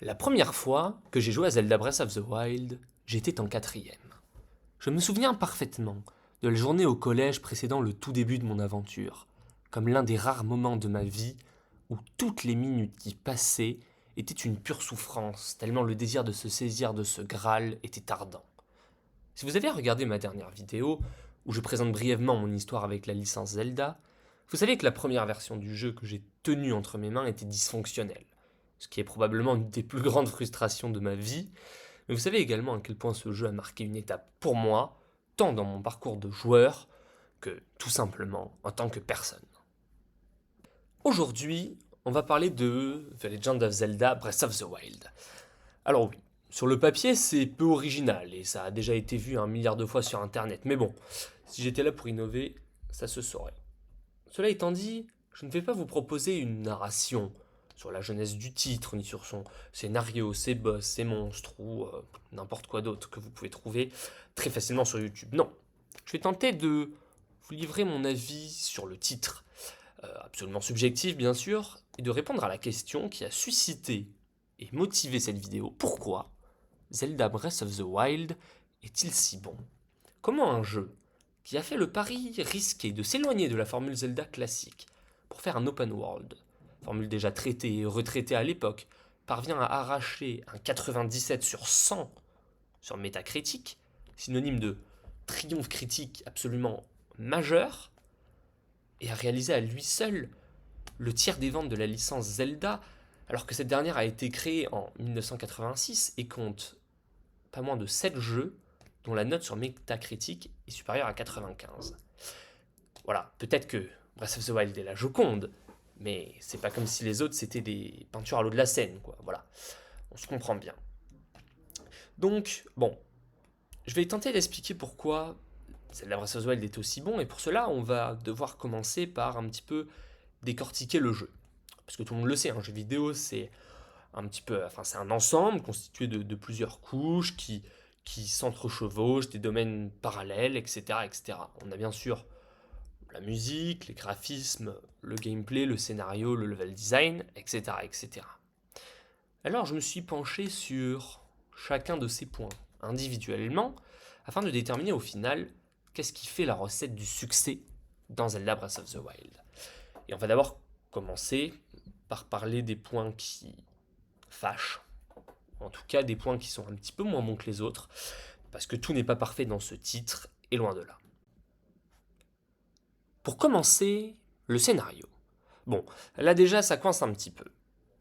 La première fois que j'ai joué à Zelda Breath of the Wild, j'étais en quatrième. Je me souviens parfaitement de la journée au collège précédant le tout début de mon aventure, comme l'un des rares moments de ma vie où toutes les minutes qui passaient étaient une pure souffrance, tellement le désir de se saisir de ce Graal était ardent. Si vous avez regardé ma dernière vidéo, où je présente brièvement mon histoire avec la licence Zelda, vous savez que la première version du jeu que j'ai tenue entre mes mains était dysfonctionnelle, ce qui est probablement une des plus grandes frustrations de ma vie, mais vous savez également à quel point ce jeu a marqué une étape pour moi, tant dans mon parcours de joueur que tout simplement en tant que personne. Aujourd'hui, on va parler de The Legend of Zelda Breath of the Wild. Alors oui, sur le papier, c'est peu original et ça a déjà été vu un milliard de fois sur internet, mais bon, si j'étais là pour innover, ça se saurait. Cela étant dit, je ne vais pas vous proposer une narration sur la jeunesse du titre, ni sur son scénario, ses boss, ses monstres, ou n'importe quoi d'autre que vous pouvez trouver très facilement sur YouTube. Non, je vais tenter de vous livrer mon avis sur le titre, absolument subjectif bien sûr, et de répondre à la question qui a suscité et motivé cette vidéo. Pourquoi Zelda Breath of the Wild est-il si bon? Comment un jeu qui a fait le pari risqué de s'éloigner de la formule Zelda classique pour faire un open world, formule déjà traitée et retraitée à l'époque, parvient à arracher un 97 sur 100 sur Metacritic, synonyme de triomphe critique absolument majeur, et a réalisé à lui seul le tiers des ventes de la licence Zelda, alors que cette dernière a été créée en 1986 et compte pas moins de 7 jeux dont la note sur Metacritic est supérieure à 95. Voilà, peut-être que Breath of the Wild est la Joconde, mais c'est pas comme si les autres c'était des peintures à l'eau de la Seine, quoi. Voilà, on se comprend bien. Donc, bon, je vais tenter d'expliquer pourquoi Zelda Breath of the Wild est aussi bon, et pour cela, on va devoir commencer par un petit peu décortiquer le jeu. Parce que tout le monde le sait, un jeu vidéo, c'est un petit peu, enfin, c'est un ensemble constitué de plusieurs couches qui s'entrechevauchent, des domaines parallèles, etc., etc. On a bien sûr la musique, les graphismes, le gameplay, le scénario, le level design, etc., etc. Alors je me suis penché sur chacun de ces points individuellement afin de déterminer au final qu'est-ce qui fait la recette du succès dans Zelda Breath of the Wild. Et on va d'abord commencer par parler des points qui fâchent, en tout cas des points qui sont un petit peu moins bons que les autres, parce que tout n'est pas parfait dans ce titre, et loin de là. Pour commencer, le scénario. Bon, là déjà ça coince un petit peu.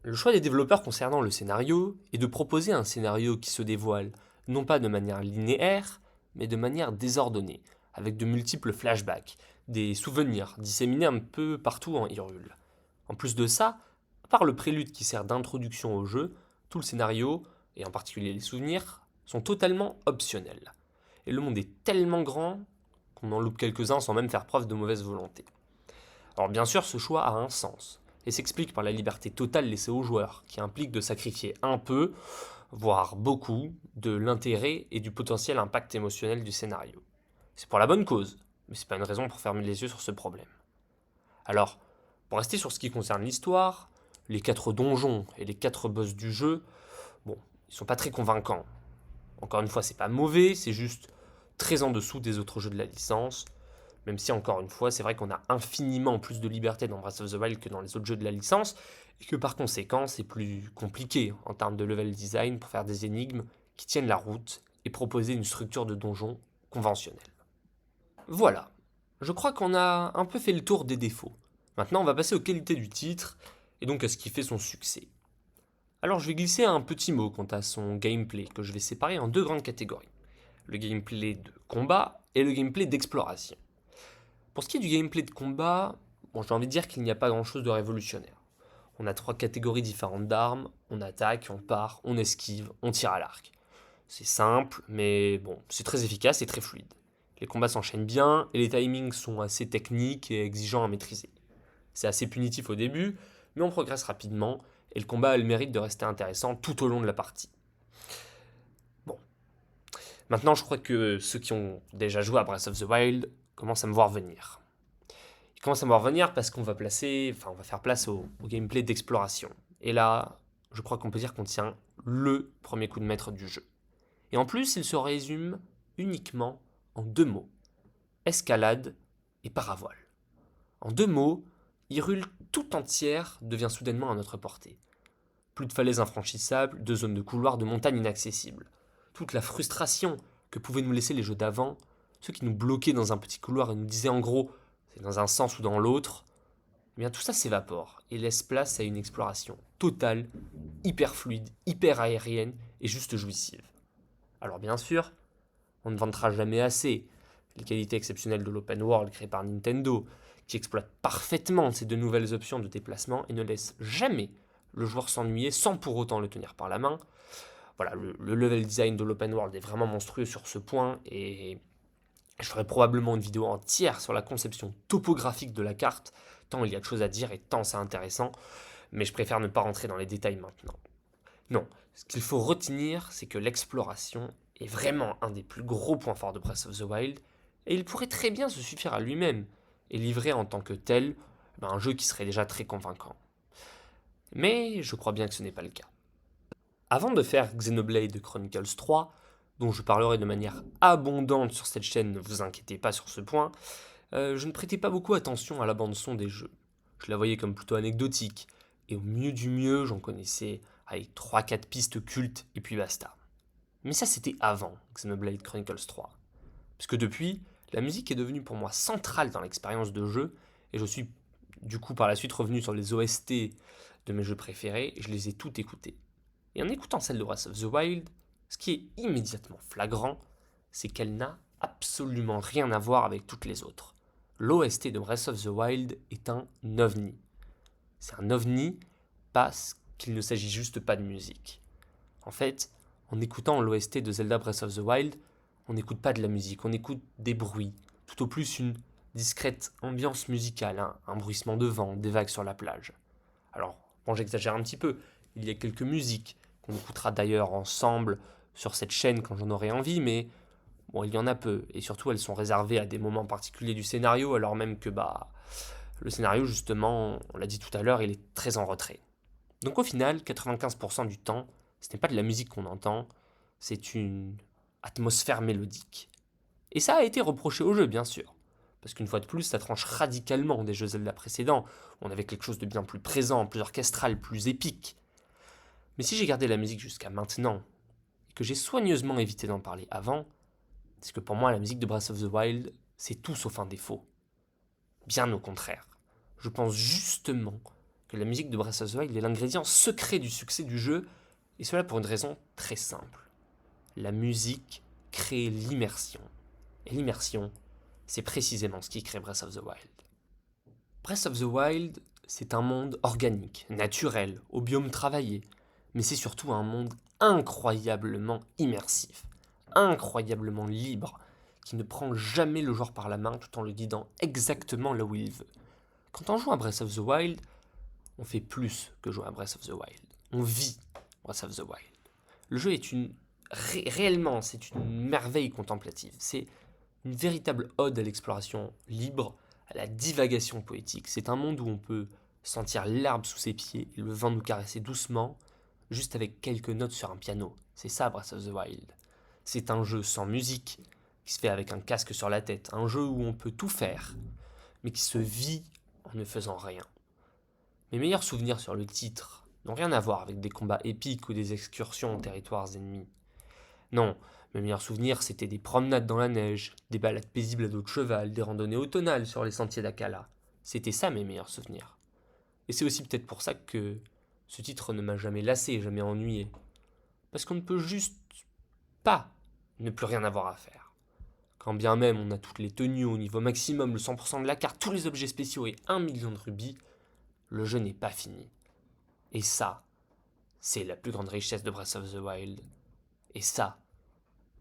Le choix des développeurs concernant le scénario est de proposer un scénario qui se dévoile non pas de manière linéaire, mais de manière désordonnée, avec de multiples flashbacks, des souvenirs disséminés un peu partout en Hyrule. En plus de ça, à part le prélude qui sert d'introduction au jeu, tout le scénario, et en particulier les souvenirs, sont totalement optionnels. Et le monde est tellement grand qu'on en loupe quelques-uns sans même faire preuve de mauvaise volonté. Alors bien sûr, ce choix a un sens, et s'explique par la liberté totale laissée aux joueurs, qui implique de sacrifier un peu, voire beaucoup, de l'intérêt et du potentiel impact émotionnel du scénario. C'est pour la bonne cause, mais c'est pas une raison pour fermer les yeux sur ce problème. Alors, pour rester sur ce qui concerne l'histoire, les 4 donjons et les 4 boss du jeu, bon, ils sont pas très convaincants. Encore une fois, c'est pas mauvais, c'est juste très en dessous des autres jeux de la licence, même si encore une fois, c'est vrai qu'on a infiniment plus de liberté dans Breath of the Wild que dans les autres jeux de la licence, et que par conséquent, c'est plus compliqué en termes de level design pour faire des énigmes qui tiennent la route et proposer une structure de donjon conventionnelle. Voilà, je crois qu'on a un peu fait le tour des défauts. Maintenant, on va passer aux qualités du titre, et donc à ce qui fait son succès. Alors je vais glisser un petit mot quant à son gameplay, que je vais séparer en 2 grandes catégories. Le gameplay de combat et le gameplay d'exploration. Pour ce qui est du gameplay de combat, bon, j'ai envie de dire qu'il n'y a pas grand-chose de révolutionnaire. On a 3 catégories différentes d'armes, on attaque, on part, on esquive, on tire à l'arc. C'est simple, mais bon, c'est très efficace et très fluide. Les combats s'enchaînent bien et les timings sont assez techniques et exigeants à maîtriser. C'est assez punitif au début, mais on progresse rapidement et le combat a le mérite de rester intéressant tout au long de la partie. Bon, maintenant je crois que ceux qui ont déjà joué à Breath of the Wild commencent à me voir venir. Ils commencent à me voir venir parce qu'on va faire place au gameplay d'exploration. Et là, je crois qu'on peut dire qu'on tient le premier coup de maître du jeu. Et en plus, il se résume uniquement en 2 mots. Escalade et paravoile. En 2 mots, Hyrule tout entière devient soudainement à notre portée. Plus de falaises infranchissables, de zones de couloirs, de montagnes inaccessibles. Toute la frustration que pouvaient nous laisser les jeux d'avant, ceux qui nous bloquaient dans un petit couloir et nous disaient en gros, c'est dans un sens ou dans l'autre, eh bien tout ça s'évapore et laisse place à une exploration totale, hyper fluide, hyper aérienne et juste jouissive. Alors bien sûr, on ne vantera jamais assez les qualités exceptionnelles de l'open world créé par Nintendo, qui exploite parfaitement ces 2 nouvelles options de déplacement et ne laisse jamais le joueur s'ennuyer sans pour autant le tenir par la main. Voilà, le level design de l'open world est vraiment monstrueux sur ce point et je ferai probablement une vidéo entière sur la conception topographique de la carte, tant il y a de choses à dire et tant c'est intéressant, mais je préfère ne pas rentrer dans les détails maintenant. Non, ce qu'il faut retenir, c'est que l'exploration est vraiment un des plus gros points forts de Breath of the Wild, et il pourrait très bien se suffire à lui-même, et livrer en tant que tel un jeu qui serait déjà très convaincant. Mais je crois bien que ce n'est pas le cas. Avant de faire Xenoblade Chronicles 3, dont je parlerai de manière abondante sur cette chaîne, ne vous inquiétez pas sur ce point, je ne prêtais pas beaucoup attention à la bande-son des jeux. Je la voyais comme plutôt anecdotique, et au mieux du mieux, j'en connaissais avec 3-4 pistes cultes, et puis basta. Mais ça, c'était avant Xenoblade Chronicles 3. Puisque depuis, la musique est devenue pour moi centrale dans l'expérience de jeu, et je suis du coup par la suite revenu sur les OST de mes jeux préférés, et je les ai toutes écoutées. Et en écoutant celle de Breath of the Wild, ce qui est immédiatement flagrant, c'est qu'elle n'a absolument rien à voir avec toutes les autres. L'OST de Breath of the Wild est un ovni. C'est un ovni parce qu'il ne s'agit juste pas de musique. En fait, en écoutant l'OST de Zelda Breath of the Wild, on n'écoute pas de la musique, on écoute des bruits, tout au plus une discrète ambiance musicale, un bruissement de vent, des vagues sur la plage. Alors, bon, j'exagère un petit peu, il y a quelques musiques qu'on écoutera d'ailleurs ensemble sur cette chaîne quand j'en aurai envie, mais bon, il y en a peu, et surtout elles sont réservées à des moments particuliers du scénario, alors même que le scénario justement, on l'a dit tout à l'heure, il est très en retrait. Donc au final, 95% du temps, ce n'est pas de la musique qu'on entend, c'est une atmosphère mélodique. Et ça a été reproché au jeu, bien sûr. Parce qu'une fois de plus, ça tranche radicalement des jeux Zelda précédents, où on avait quelque chose de bien plus présent, plus orchestral, plus épique. Mais si j'ai gardé la musique jusqu'à maintenant, et que j'ai soigneusement évité d'en parler avant, c'est que pour moi, la musique de Breath of the Wild, c'est tout sauf un défaut. Bien au contraire. Je pense justement que la musique de Breath of the Wild est l'ingrédient secret du succès du jeu, et cela pour une raison très simple. La musique crée l'immersion. Et l'immersion, c'est précisément ce qui crée Breath of the Wild. Breath of the Wild, c'est un monde organique, naturel, au biome travaillé, mais c'est surtout un monde incroyablement immersif, incroyablement libre, qui ne prend jamais le joueur par la main tout en le guidant exactement là où il veut. Quand on joue à Breath of the Wild, on fait plus que jouer à Breath of the Wild. On vit Breath of the Wild. Le jeu est réellement, c'est une merveille contemplative. C'est une véritable ode à l'exploration libre, à la divagation poétique. C'est un monde où on peut sentir l'herbe sous ses pieds et le vent nous caresser doucement, juste avec quelques notes sur un piano. C'est ça Breath of the Wild. C'est un jeu sans musique, qui se fait avec un casque sur la tête. Un jeu où on peut tout faire, mais qui se vit en ne faisant rien. Mes meilleurs souvenirs sur le titre n'ont rien à voir avec des combats épiques ou des excursions en territoires ennemis. Non, mes meilleurs souvenirs, c'était des promenades dans la neige, des balades paisibles à dos de cheval, des randonnées automnales sur les sentiers d'Akala. C'était ça mes meilleurs souvenirs. Et c'est aussi peut-être pour ça que ce titre ne m'a jamais lassé, jamais ennuyé. Parce qu'on ne peut juste pas ne plus rien avoir à faire. Quand bien même on a toutes les tenues au niveau maximum, le 100% de la carte, tous les objets spéciaux et 1 million de rubis, le jeu n'est pas fini. Et ça, c'est la plus grande richesse de Breath of the Wild. Et ça,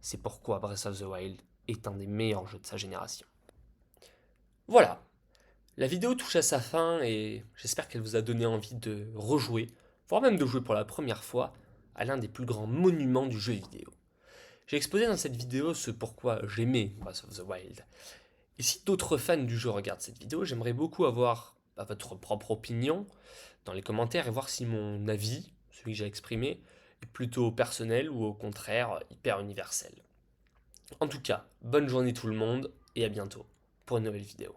c'est pourquoi Breath of the Wild est un des meilleurs jeux de sa génération. Voilà, la vidéo touche à sa fin et j'espère qu'elle vous a donné envie de rejouer, voire même de jouer pour la première fois à l'un des plus grands monuments du jeu vidéo. J'ai exposé dans cette vidéo ce pourquoi j'aimais Breath of the Wild. Et si d'autres fans du jeu regardent cette vidéo, j'aimerais beaucoup avoir votre propre opinion dans les commentaires et voir si mon avis, celui que j'ai exprimé, est plutôt personnel ou au contraire hyper universel. En tout cas, bonne journée tout le monde et à bientôt pour une nouvelle vidéo.